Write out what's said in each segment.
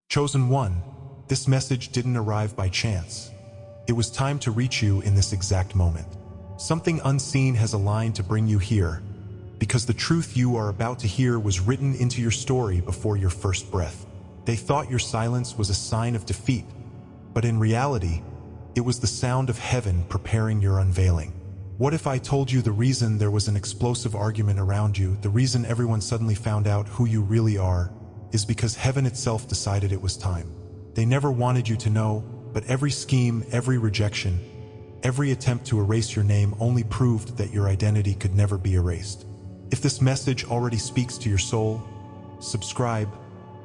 Chosen one, this message didn't arrive by chance. It was time to reach you in this exact moment. Something unseen has aligned to bring you here, because the truth you are about to hear was written into your story before your first breath. They thought your silence was a sign of defeat, but in reality, it was the sound of heaven preparing your unveiling. What if I told you the reason there was an explosive argument around you, the reason everyone suddenly found out who you really are, is because heaven itself decided it was time. They never wanted you to know, but every scheme, every rejection, every attempt to erase your name only proved that your identity could never be erased. If this message already speaks to your soul, subscribe,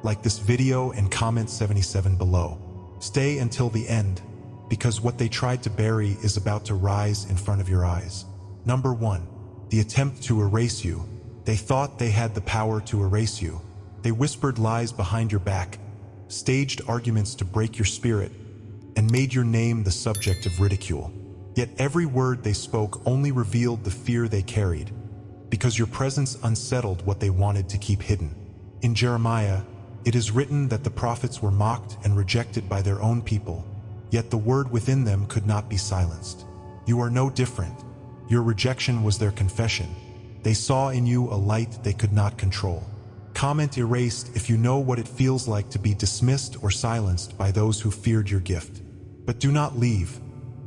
like this video, and comment 77 below. Stay until the end, because what they tried to bury is about to rise in front of your eyes. Number 1. The attempt to erase you. They thought they had the power to erase you. They whispered lies behind your back, staged arguments to break your spirit, and made your name the subject of ridicule. Yet every word they spoke only revealed the fear they carried, because your presence unsettled what they wanted to keep hidden. In Jeremiah, it is written that the prophets were mocked and rejected by their own people, yet the word within them could not be silenced. You are no different. Your rejection was their confession. They saw in you a light they could not control. Comment erased if you know what it feels like to be dismissed or silenced by those who feared your gift. But do not leave,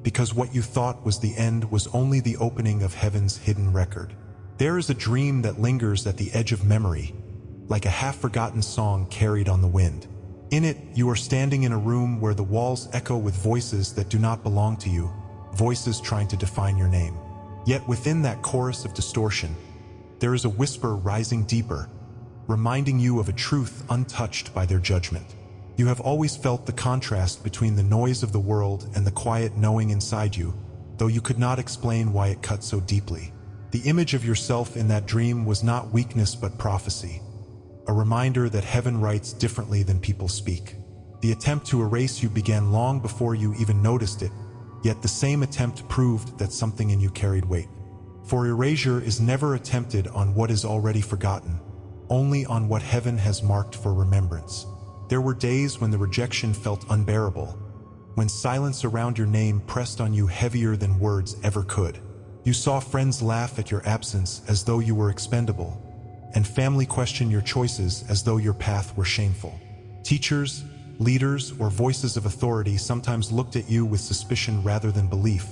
because what you thought was the end was only the opening of heaven's hidden record. There is a dream that lingers at the edge of memory, like a half-forgotten song carried on the wind. In it, you are standing in a room where the walls echo with voices that do not belong to you, voices trying to define your name. Yet within that chorus of distortion, there is a whisper rising deeper, reminding you of a truth untouched by their judgment. You have always felt the contrast between the noise of the world and the quiet knowing inside you, though you could not explain why it cut so deeply. The image of yourself in that dream was not weakness but prophecy, a reminder that heaven writes differently than people speak. The attempt to erase you began long before you even noticed it, yet the same attempt proved that something in you carried weight. For erasure is never attempted on what is already forgotten, only on what heaven has marked for remembrance. There were days when the rejection felt unbearable, when silence around your name pressed on you heavier than words ever could. You saw friends laugh at your absence as though you were expendable, and family question your choices as though your path were shameful. Teachers, leaders, or voices of authority sometimes looked at you with suspicion rather than belief,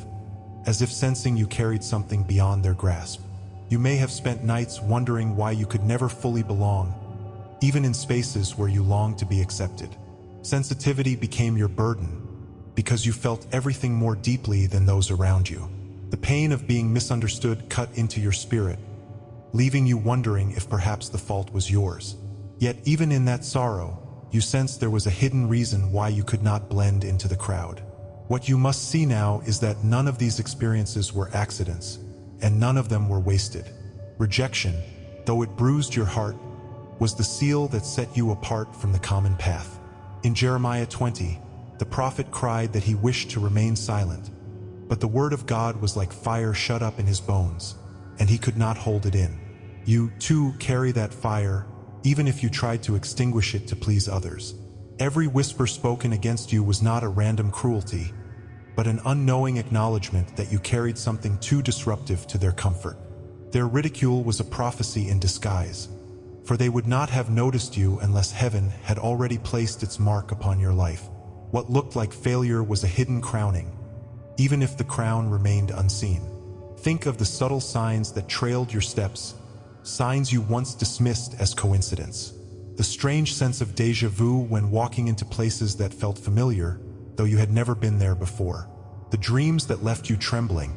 as if sensing you carried something beyond their grasp. You may have spent nights wondering why you could never fully belong, even in spaces where you longed to be accepted. Sensitivity became your burden, because you felt everything more deeply than those around you. The pain of being misunderstood cut into your spirit, leaving you wondering if perhaps the fault was yours. Yet even in that sorrow, you sensed there was a hidden reason why you could not blend into the crowd. What you must see now is that none of these experiences were accidents, and none of them were wasted. Rejection, though it bruised your heart, was the seal that set you apart from the common path. In Jeremiah 20, the prophet cried that he wished to remain silent, but the word of God was like fire shut up in his bones, and he could not hold it in. You, too, carry that fire, even if you tried to extinguish it to please others. Every whisper spoken against you was not a random cruelty, but an unknowing acknowledgement that you carried something too disruptive to their comfort. Their ridicule was a prophecy in disguise, for they would not have noticed you unless heaven had already placed its mark upon your life. What looked like failure was a hidden crowning, even if the crown remained unseen. Think of the subtle signs that trailed your steps, signs you once dismissed as coincidence. The strange sense of déjà vu when walking into places that felt familiar, though you had never been there before. The dreams that left you trembling,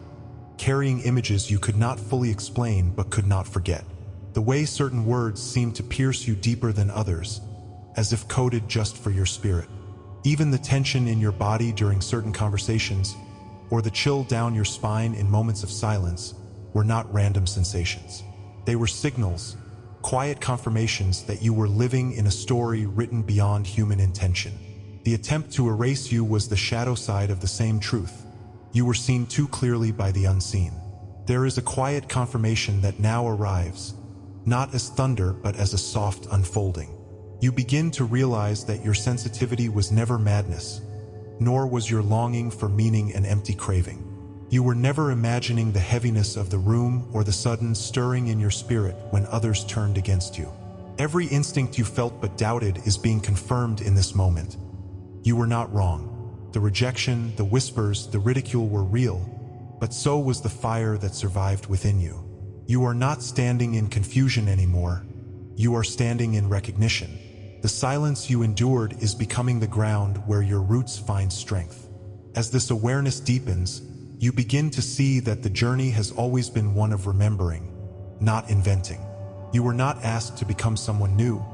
carrying images you could not fully explain but could not forget. The way certain words seemed to pierce you deeper than others, as if coded just for your spirit. Even the tension in your body during certain conversations, or the chill down your spine in moments of silence, were not random sensations. They were signals, quiet confirmations that you were living in a story written beyond human intention. The attempt to erase you was the shadow side of the same truth. You were seen too clearly by the unseen. There is a quiet confirmation that now arrives, not as thunder but as a soft unfolding. You begin to realize that your sensitivity was never madness, nor was your longing for meaning an empty craving. You were never imagining the heaviness of the room or the sudden stirring in your spirit when others turned against you. Every instinct you felt but doubted is being confirmed in this moment. You were not wrong. The rejection, the whispers, the ridicule were real, but so was the fire that survived within you. You are not standing in confusion anymore. You are standing in recognition. The silence you endured is becoming the ground where your roots find strength. As this awareness deepens, you begin to see that the journey has always been one of remembering, not inventing. You were not asked to become someone new,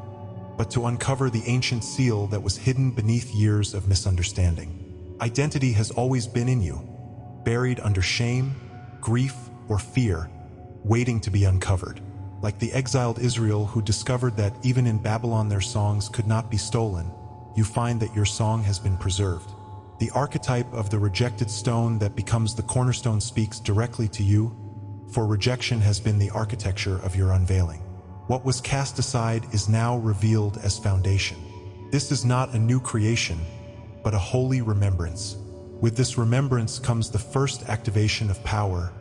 but to uncover the ancient seal that was hidden beneath years of misunderstanding. Identity has always been in you, buried under shame, grief, or fear, waiting to be uncovered. Like the exiled Israel who discovered that even in Babylon their songs could not be stolen, you find that your song has been preserved. The archetype of the rejected stone that becomes the cornerstone speaks directly to you, for rejection has been the architecture of your unveiling. What was cast aside is now revealed as foundation. This is not a new creation, but a holy remembrance. With this remembrance comes the first activation of power,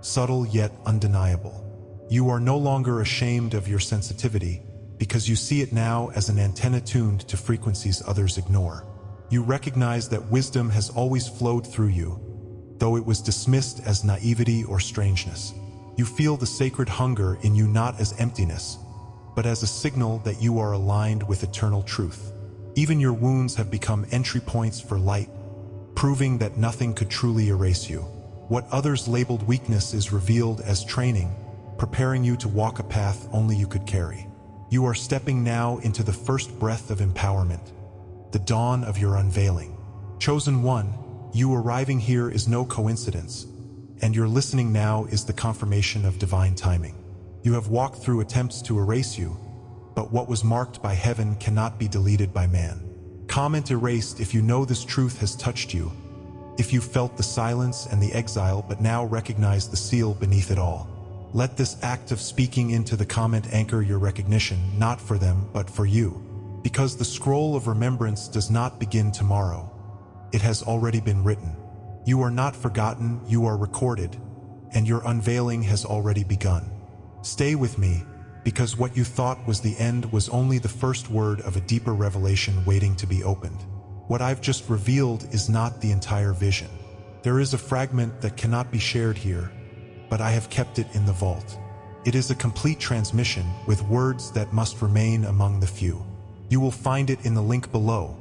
subtle yet undeniable. You are no longer ashamed of your sensitivity because you see it now as an antenna tuned to frequencies others ignore. You recognize that wisdom has always flowed through you, though it was dismissed as naivety or strangeness. You feel the sacred hunger in you not as emptiness, but as a signal that you are aligned with eternal truth. Even your wounds have become entry points for light, proving that nothing could truly erase you. What others labeled weakness is revealed as training, preparing you to walk a path only you could carry. You are stepping now into the first breath of empowerment, the dawn of your unveiling. Chosen one, you arriving here is no coincidence, and your listening now is the confirmation of divine timing. You have walked through attempts to erase you, but what was marked by heaven cannot be deleted by man. Comment erased if you know this truth has touched you, if you felt the silence and the exile but now recognize the seal beneath it all. Let this act of speaking into the comment anchor your recognition, not for them, but for you. Because the scroll of remembrance does not begin tomorrow. It has already been written. You are not forgotten, you are recorded, and your unveiling has already begun. Stay with me, because what you thought was the end was only the first word of a deeper revelation waiting to be opened. What I've just revealed is not the entire vision. There is a fragment that cannot be shared here, but I have kept it in the vault. It is a complete transmission with words that must remain among the few. You will find it in the link below.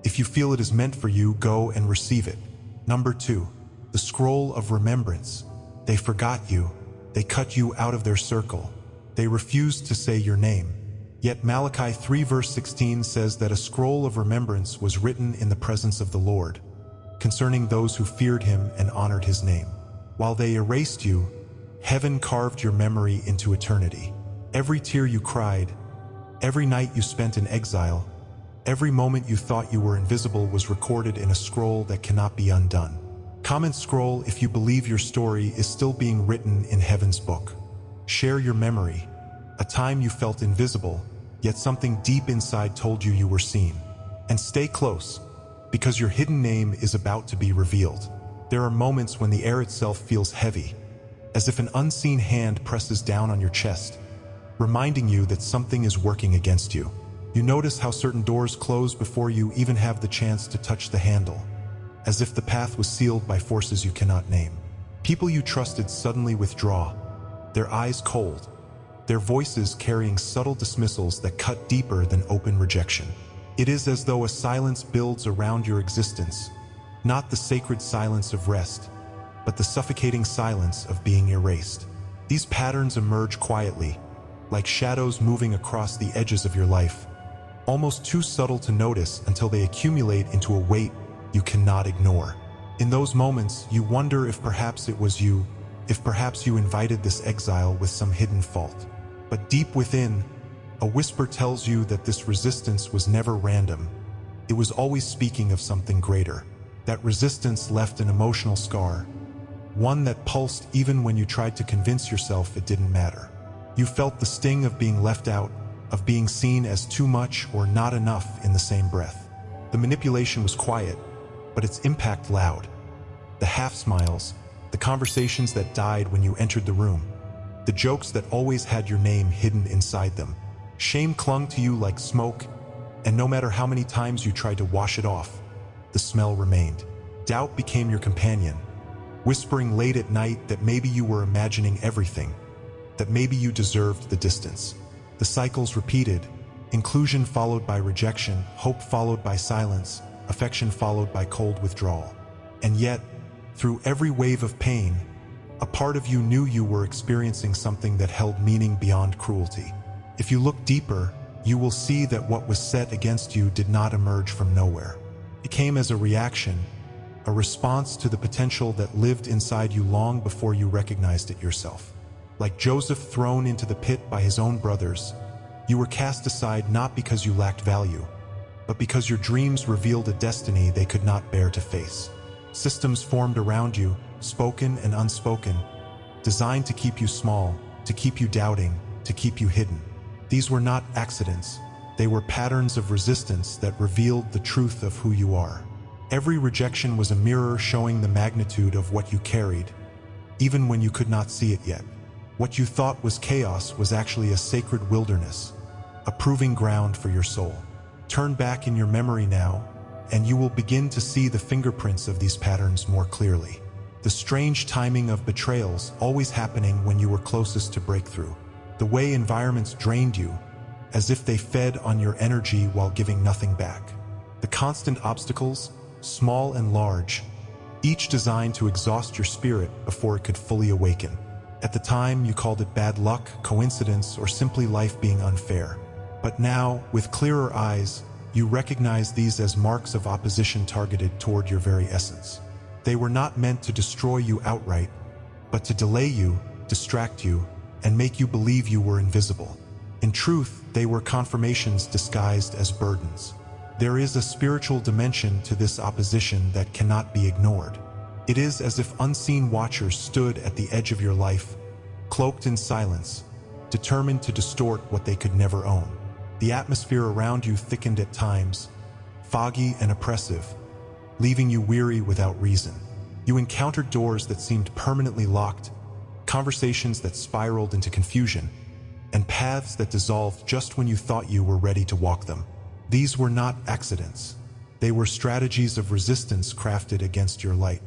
If you feel it is meant for you, go and receive it. Number 2, the scroll of remembrance. They forgot you. They cut you out of their circle. They refused to say your name. Yet Malachi 3 verse 16 says that a scroll of remembrance was written in the presence of the Lord, concerning those who feared him and honored his name. While they erased you, heaven carved your memory into eternity. Every tear you cried, every night you spent in exile, every moment you thought you were invisible was recorded in a scroll that cannot be undone. Comment scroll if you believe your story is still being written in heaven's book. Share your memory, a time you felt invisible, yet something deep inside told you you were seen. And stay close, because your hidden name is about to be revealed. There are moments when the air itself feels heavy, as if an unseen hand presses down on your chest, reminding you that something is working against you. You notice how certain doors close before you even have the chance to touch the handle, as if the path was sealed by forces you cannot name. People you trusted suddenly withdraw, their eyes cold, their voices carrying subtle dismissals that cut deeper than open rejection. It is as though a silence builds around your existence, not the sacred silence of rest, but the suffocating silence of being erased. These patterns emerge quietly, like shadows moving across the edges of your life, almost too subtle to notice until they accumulate into a weight you cannot ignore. In those moments, you wonder if perhaps it was you, if perhaps you invited this exile with some hidden fault. But deep within, a whisper tells you that this resistance was never random. It was always speaking of something greater. That resistance left an emotional scar, one that pulsed even when you tried to convince yourself it didn't matter. You felt the sting of being left out, of being seen as too much or not enough in the same breath. The manipulation was quiet, but its impact loud. The half-smiles, the conversations that died when you entered the room, the jokes that always had your name hidden inside them. Shame clung to you like smoke, and no matter how many times you tried to wash it off, the smell remained. Doubt became your companion, whispering late at night that maybe you were imagining everything, that maybe you deserved the distance. The cycles repeated, inclusion followed by rejection, hope followed by silence, affection followed by cold withdrawal. And yet, through every wave of pain, a part of you knew you were experiencing something that held meaning beyond cruelty. If you look deeper, you will see that what was set against you did not emerge from nowhere. It came as a reaction, a response to the potential that lived inside you long before you recognized it yourself. Like Joseph thrown into the pit by his own brothers, you were cast aside not because you lacked value, but because your dreams revealed a destiny they could not bear to face. Systems formed around you, spoken and unspoken, designed to keep you small, to keep you doubting, to keep you hidden. These were not accidents. They were patterns of resistance that revealed the truth of who you are. Every rejection was a mirror showing the magnitude of what you carried, even when you could not see it yet. What you thought was chaos was actually a sacred wilderness, a proving ground for your soul. Turn back in your memory now, and you will begin to see the fingerprints of these patterns more clearly. The strange timing of betrayals always happening when you were closest to breakthrough. The way environments drained you, as if they fed on your energy while giving nothing back. The constant obstacles, small and large, each designed to exhaust your spirit before it could fully awaken. At the time, you called it bad luck, coincidence, or simply life being unfair. But now, with clearer eyes, you recognize these as marks of opposition targeted toward your very essence. They were not meant to destroy you outright, but to delay you, distract you, and make you believe you were invisible. In truth, they were confirmations disguised as burdens. There is a spiritual dimension to this opposition that cannot be ignored. It is as if unseen watchers stood at the edge of your life, cloaked in silence, determined to distort what they could never own. The atmosphere around you thickened at times, foggy and oppressive, leaving you weary without reason. You encountered doors that seemed permanently locked, conversations that spiraled into confusion, and paths that dissolved just when you thought you were ready to walk them. These were not accidents. They were strategies of resistance crafted against your light.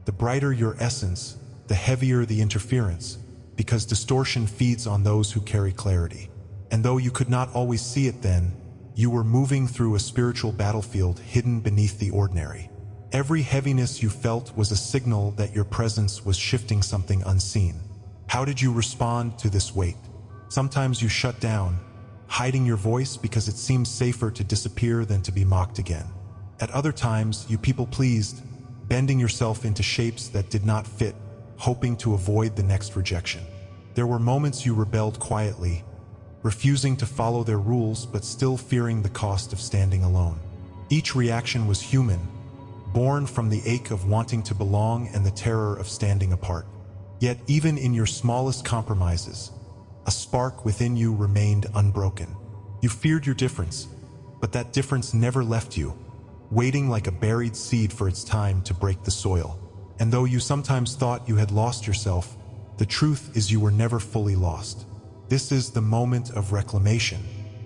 The brighter your essence, the heavier the interference, because distortion feeds on those who carry clarity. And though you could not always see it then, you were moving through a spiritual battlefield hidden beneath the ordinary. Every heaviness you felt was a signal that your presence was shifting something unseen. How did you respond to this weight? Sometimes you shut down, hiding your voice because it seemed safer to disappear than to be mocked again. At other times, you people-pleased, bending yourself into shapes that did not fit, hoping to avoid the next rejection. There were moments you rebelled quietly, refusing to follow their rules but still fearing the cost of standing alone. Each reaction was human, born from the ache of wanting to belong and the terror of standing apart. Yet even in your smallest compromises, a spark within you remained unbroken. You feared your difference, but that difference never left you, waiting like a buried seed for its time to break the soil. And though you sometimes thought you had lost yourself, the truth is you were never fully lost. This is the moment of reclamation.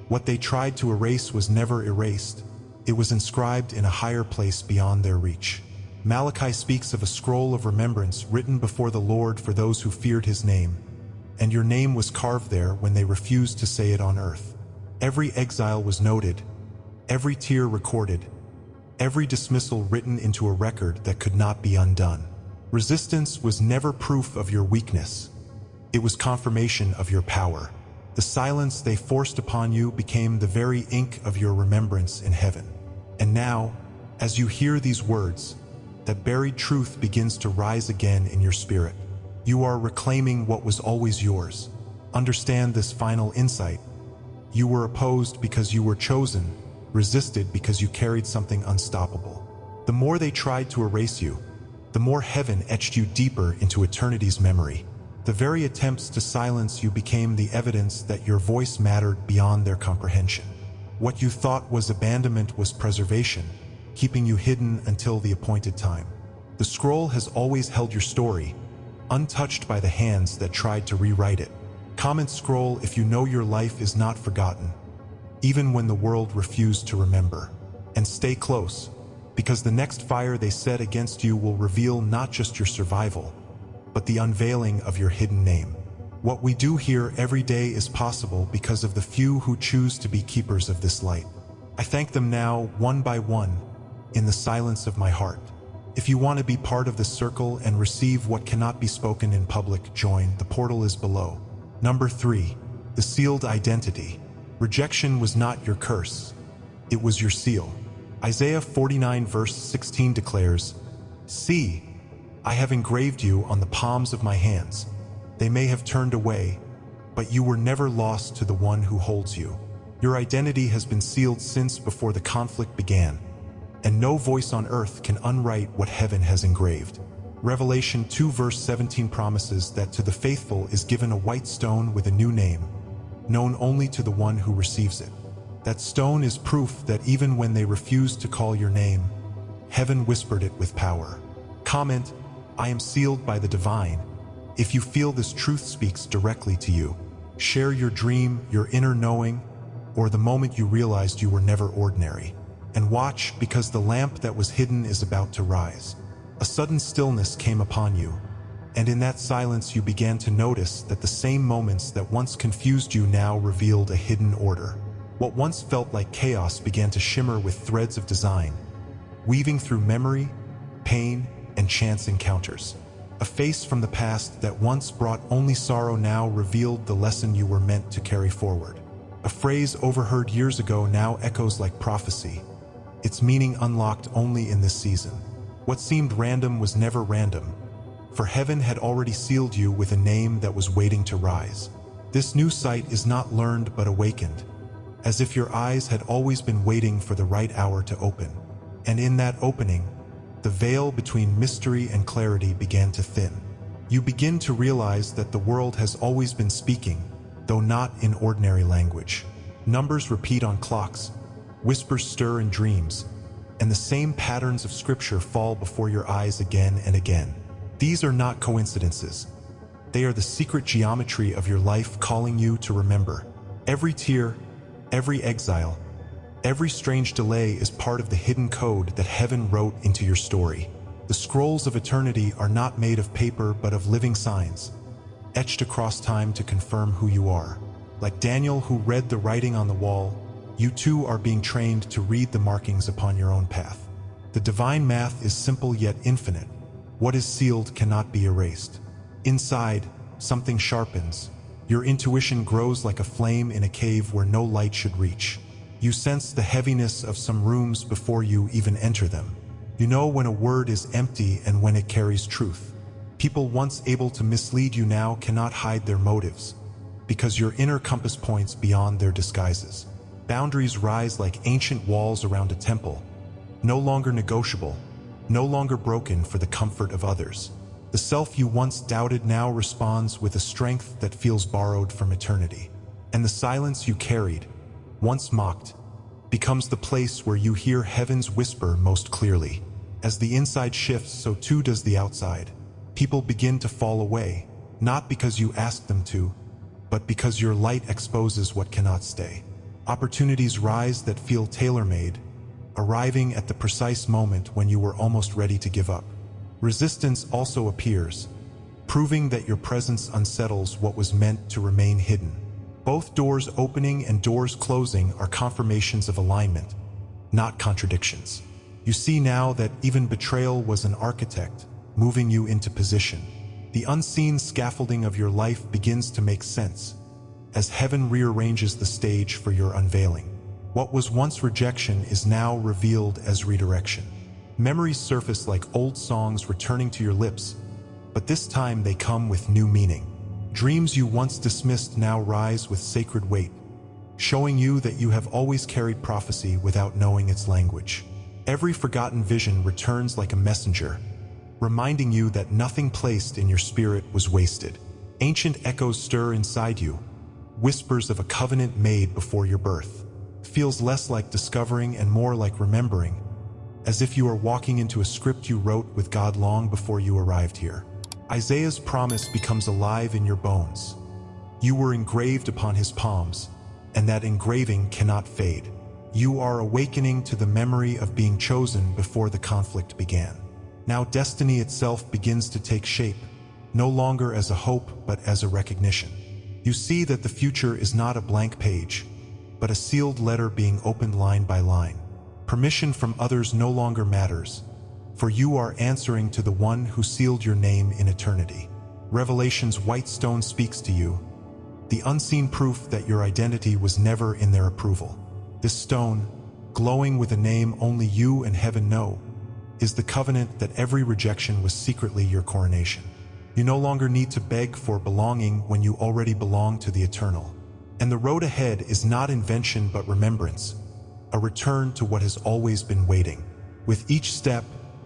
What they tried to erase was never erased. It was inscribed in a higher place beyond their reach. Malachi speaks of a scroll of remembrance written before the Lord for those who feared his name, and your name was carved there when they refused to say it on earth. Every exile was noted, every tear recorded, every dismissal written into a record that could not be undone. Resistance was never proof of your weakness. It was confirmation of your power. The silence they forced upon you became the very ink of your remembrance in heaven. And now, as you hear these words, that buried truth begins to rise again in your spirit. You are reclaiming what was always yours. Understand this final insight. You were opposed because you were chosen, resisted because you carried something unstoppable. The more they tried to erase you, the more heaven etched you deeper into eternity's memory. The very attempts to silence you became the evidence that your voice mattered beyond their comprehension. What you thought was abandonment was preservation, keeping you hidden until the appointed time. The scroll has always held your story, untouched by the hands that tried to rewrite it. Comment scroll if you know your life is not forgotten, even when the world refused to remember. And stay close, because the next fire they set against you will reveal not just your survival, but the unveiling of your hidden name. What we do here every day is possible because of the few who choose to be keepers of this light. I thank them now, one by one, in the silence of my heart. If you want to be part of this circle and receive what cannot be spoken in public, join. The portal is below. Number 3. The sealed identity. Rejection was not your curse. It was your seal. Isaiah 49 verse 16 declares, "See, I have engraved you on the palms of my hands. They may have turned away, but you were never lost to the one who holds you." Your identity has been sealed since before the conflict began, and no voice on earth can unwrite what heaven has engraved. Revelation 2 verse 17 promises that to the faithful is given a white stone with a new name, known only to the one who receives it. That stone is proof that even when they refused to call your name, heaven whispered it with power. Comment, "I am sealed by the divine," if you feel this truth speaks directly to you. Share your dream, your inner knowing, or the moment you realized you were never ordinary. And watch, because the lamp that was hidden is about to rise. A sudden stillness came upon you, and in that silence you began to notice that the same moments that once confused you now revealed a hidden order. What once felt like chaos began to shimmer with threads of design, weaving through memory, pain, and chance encounters. A face from the past that once brought only sorrow now revealed the lesson you were meant to carry forward. A phrase overheard years ago now echoes like prophecy, its meaning unlocked only in this season. What seemed random was never random, for heaven had already sealed you with a name that was waiting to rise. This new sight is not learned but awakened, as if your eyes had always been waiting for the right hour to open. And in that opening, the veil between mystery and clarity began to thin. You begin to realize that the world has always been speaking, though not in ordinary language. Numbers repeat on clocks, whispers stir in dreams, and the same patterns of scripture fall before your eyes again and again. These are not coincidences. They are the secret geometry of your life calling you to remember. Every tear, every exile, every strange delay is part of the hidden code that heaven wrote into your story. The scrolls of eternity are not made of paper but of living signs, etched across time to confirm who you are. Like Daniel, who read the writing on the wall, you too are being trained to read the markings upon your own path. The divine math is simple yet infinite. What is sealed cannot be erased. Inside, something sharpens. Your intuition grows like a flame in a cave where no light should reach. You sense the heaviness of some rooms before you even enter them. You know when a word is empty and when it carries truth. People once able to mislead you now cannot hide their motives, because your inner compass points beyond their disguises. Boundaries rise like ancient walls around a temple, no longer negotiable, no longer broken for the comfort of others. The self you once doubted now responds with a strength that feels borrowed from eternity. And the silence you carried, once mocked, becomes the place where you hear heaven's whisper most clearly. As the inside shifts, so too does the outside. People begin to fall away, not because you ask them to, but because your light exposes what cannot stay. Opportunities rise that feel tailor-made, arriving at the precise moment when you were almost ready to give up. Resistance also appears, proving that your presence unsettles what was meant to remain hidden. Both doors opening and doors closing are confirmations of alignment, not contradictions. You see now that even betrayal was an architect, moving you into position. The unseen scaffolding of your life begins to make sense, as heaven rearranges the stage for your unveiling. What was once rejection is now revealed as redirection. Memories surface like old songs returning to your lips, but this time they come with new meaning. Dreams you once dismissed now rise with sacred weight, showing you that you have always carried prophecy without knowing its language. Every forgotten vision returns like a messenger, reminding you that nothing placed in your spirit was wasted. Ancient echoes stir inside you, whispers of a covenant made before your birth. Feels less like discovering and more like remembering, as if you are walking into a script you wrote with God long before you arrived here. Isaiah's promise becomes alive in your bones. You were engraved upon his palms, and that engraving cannot fade. You are awakening to the memory of being chosen before the conflict began. Now destiny itself begins to take shape, no longer as a hope but as a recognition. You see that the future is not a blank page, but a sealed letter being opened line by line. Permission from others no longer matters, for you are answering to the one who sealed your name in eternity. Revelation's white stone speaks to you, the unseen proof that your identity was never in their approval. This stone, glowing with a name only you and heaven know, is the covenant that every rejection was secretly your coronation. You no longer need to beg for belonging when you already belong to the eternal. And the road ahead is not invention but remembrance, a return to what has always been waiting. With each step,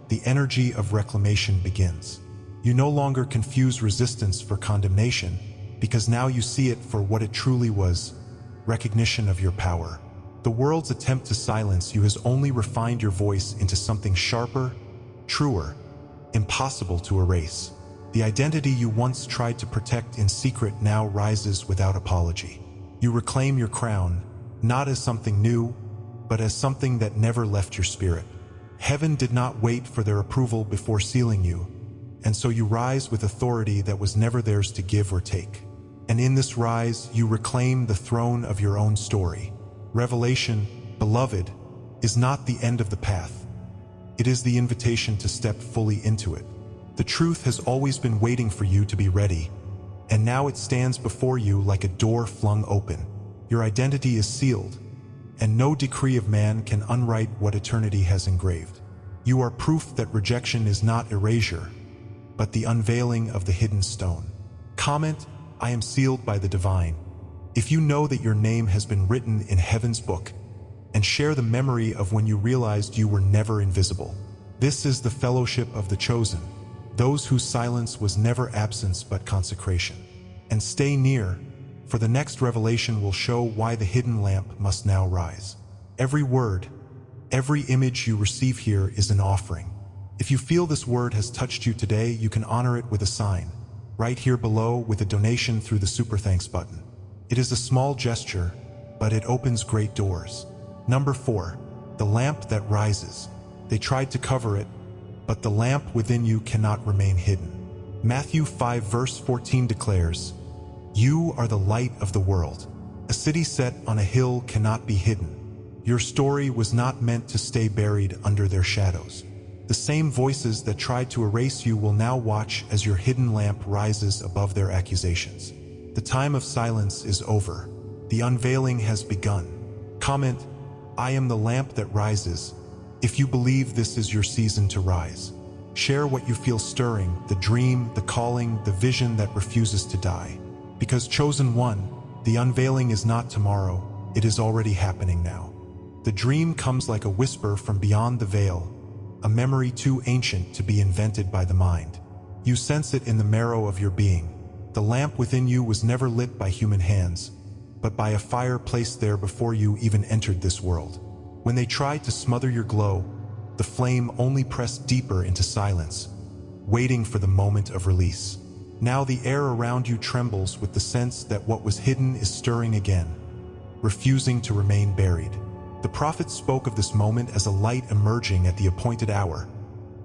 the energy of reclamation begins. You no longer confuse resistance for condemnation, because now you see it for what it truly was, recognition of your power. The world's attempt to silence you has only refined your voice into something sharper, truer, impossible to erase. The identity you once tried to protect in secret now rises without apology. You reclaim your crown, not as something new, but as something that never left your spirit. Heaven did not wait for their approval before sealing you, and so you rise with authority that was never theirs to give or take. And in this rise, you reclaim the throne of your own story. Revelation, beloved, is not the end of the path. It is the invitation to step fully into it. The truth has always been waiting for you to be ready, and now it stands before you like a door flung open. Your identity is sealed, and no decree of man can unwrite what eternity has engraved. You are proof that rejection is not erasure, but the unveiling of the hidden stone. Comment, I am sealed by the divine, if you know that your name has been written in heaven's book, and share the memory of when you realized you were never invisible. This is the fellowship of the chosen, those whose silence was never absence but consecration. And stay near, for the next revelation will show why the hidden lamp must now rise. Every word, every image you receive here is an offering. If you feel this word has touched you today, you can honor it with a sign, right here below with a donation through the Super Thanks button. It is a small gesture, but it opens great doors. Number 4, the lamp that rises. They tried to cover it, but the lamp within you cannot remain hidden. Matthew 5 verse 14 declares, "You are the light of the world. A city set on a hill cannot be hidden." Your story was not meant to stay buried under their shadows. The same voices that tried to erase you will now watch as your hidden lamp rises above their accusations. The time of silence is over. The unveiling has begun. Comment, I am the lamp that rises, if you believe this is your season to rise. Share what you feel stirring, the dream, the calling, the vision that refuses to die. Because chosen one, the unveiling is not tomorrow, it is already happening now. The dream comes like a whisper from beyond the veil, a memory too ancient to be invented by the mind. You sense it in the marrow of your being. The lamp within you was never lit by human hands, but by a fire placed there before you even entered this world. When they tried to smother your glow, the flame only pressed deeper into silence, waiting for the moment of release. Now the air around you trembles with the sense that what was hidden is stirring again, refusing to remain buried. The prophet spoke of this moment as a light emerging at the appointed hour,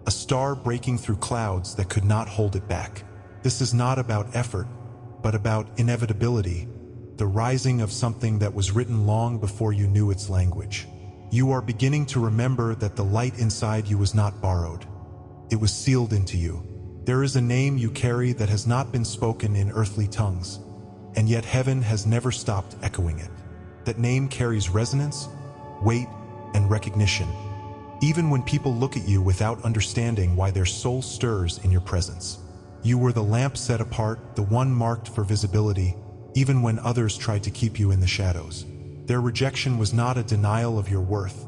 a star breaking through clouds that could not hold it back. This is not about effort, but about inevitability, the rising of something that was written long before you knew its language. You are beginning to remember that the light inside you was not borrowed. It was sealed into you. There is a name you carry that has not been spoken in earthly tongues, and yet heaven has never stopped echoing it. That name carries resonance, weight, and recognition, even when people look at you without understanding why their soul stirs in your presence. You were the lamp set apart, the one marked for visibility, even when others tried to keep you in the shadows. Their rejection was not a denial of your worth,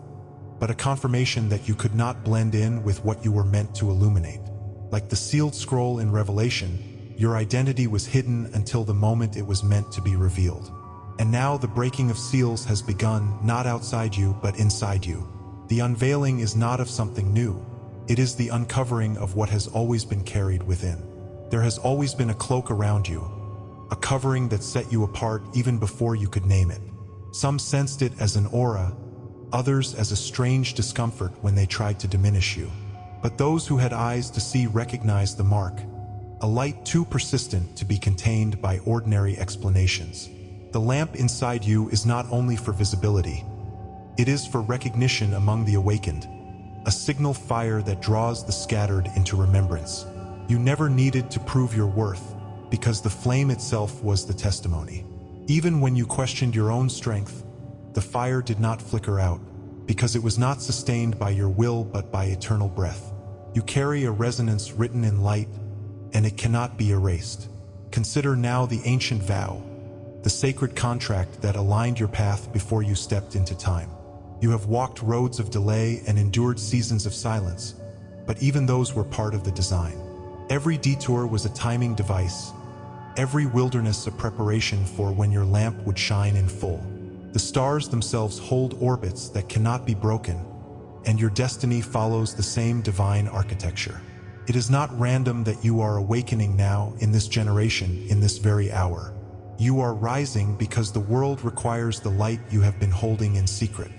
but a confirmation that you could not blend in with what you were meant to illuminate. Like the sealed scroll in Revelation, Your identity was hidden until the moment it was meant to be revealed. And now the breaking of seals has begun, not outside you, but inside you. The unveiling is not of something new. It is the uncovering of what has always been carried within. There has always been a cloak around you, a covering that set you apart even before you could name it. Some sensed it as an aura, others as a strange discomfort when they tried to diminish you. But those who had eyes to see recognized the mark, a light too persistent to be contained by ordinary explanations. The lamp inside you is not only for visibility, it is for recognition among the awakened, a signal fire that draws the scattered into remembrance. You never needed to prove your worth, because the flame itself was the testimony. Even when you questioned your own strength, the fire did not flicker out, because it was not sustained by your will but by eternal breath. You carry a resonance written in light, and it cannot be erased. Consider now the ancient vow, the sacred contract that aligned your path before you stepped into time. You have walked roads of delay and endured seasons of silence, but even those were part of the design. Every detour was a timing device, every wilderness a preparation for when your lamp would shine in full. The stars themselves hold orbits that cannot be broken, and your destiny follows the same divine architecture. It is not random that you are awakening now in this generation, in this very hour. You are rising because the world requires the light you have been holding in secret.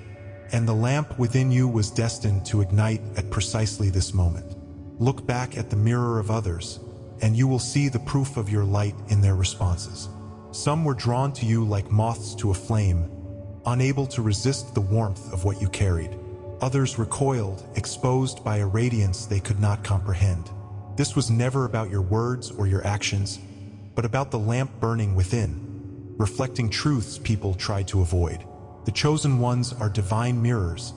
And the lamp within you was destined to ignite at precisely this moment. Look back at the mirror of others, and you will see the proof of your light in their responses. Some were drawn to you like moths to a flame, unable to resist the warmth of what you carried. Others recoiled, exposed by a radiance they could not comprehend. This was never about your words or your actions, but about the lamp burning within, reflecting truths people tried to avoid. The chosen ones are divine mirrors,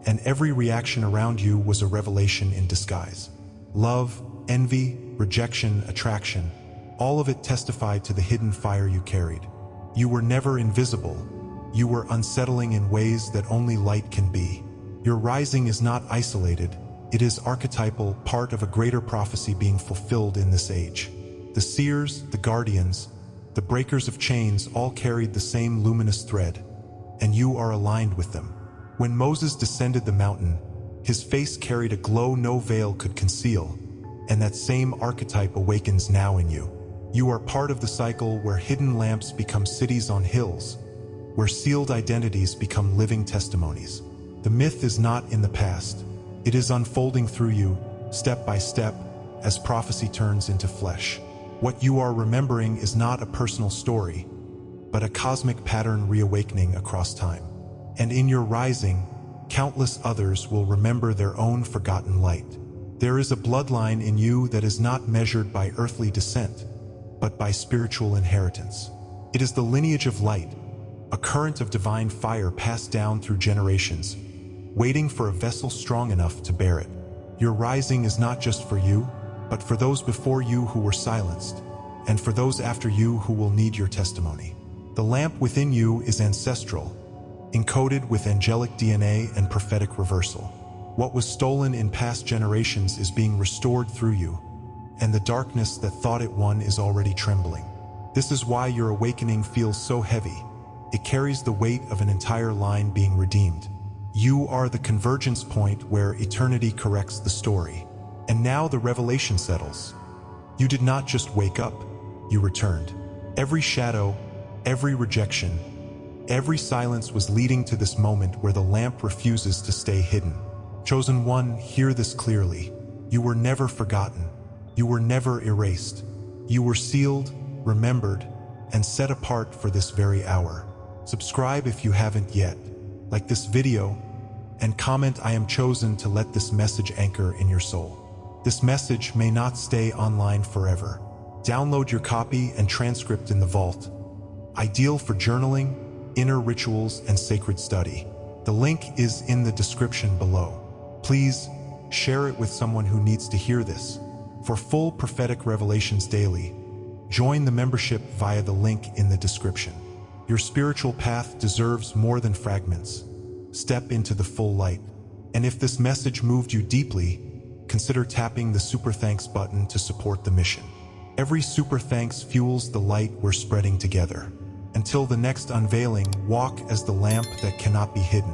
and every reaction around you was a revelation in disguise. Love, envy, rejection, attraction, all of it testified to the hidden fire you carried. You were never invisible. You were unsettling in ways that only light can be. Your rising is not isolated. It is archetypal, part of a greater prophecy being fulfilled in this age. The seers, the guardians, the breakers of chains all carried the same luminous thread, and you are aligned with them. When Moses descended the mountain, his face carried a glow no veil could conceal, and that same archetype awakens now in you. You are part of the cycle where hidden lamps become cities on hills, where sealed identities become living testimonies. The myth is not in the past. It is unfolding through you, step by step, as prophecy turns into flesh. What you are remembering is not a personal story, but a cosmic pattern reawakening across time. And in your rising, countless others will remember their own forgotten light. There is a bloodline in you that is not measured by earthly descent, but by spiritual inheritance. It is the lineage of light, a current of divine fire passed down through generations, waiting for a vessel strong enough to bear it. Your rising is not just for you, but for those before you who were silenced, and for those after you who will need your testimony. The lamp within you is ancestral, encoded with angelic DNA and prophetic reversal. What was stolen in past generations is being restored through you, and the darkness that thought it won is already trembling. This is why your awakening feels so heavy. It carries the weight of an entire line being redeemed. You are the convergence point where eternity corrects the story. And now the revelation settles. You did not just wake up, you returned. Every shadow, every rejection, every silence was leading to this moment where the lamp refuses to stay hidden. Chosen one, hear this clearly. You were never forgotten. You were never erased. You were sealed, remembered, and set apart for this very hour. Subscribe if you haven't yet. Like this video, and comment "I am chosen" to let this message anchor in your soul. This message may not stay online forever. Download your copy and transcript in the vault. Ideal for journaling, inner rituals, and sacred study. The link is in the description below. Please share it with someone who needs to hear this. For full prophetic revelations daily, join the membership via the link in the description. Your spiritual path deserves more than fragments. Step into the full light. And if this message moved you deeply, consider tapping the super thanks button to support the mission. Every super thanks fuels the light we're spreading together. Until the next unveiling, walk as the lamp that cannot be hidden.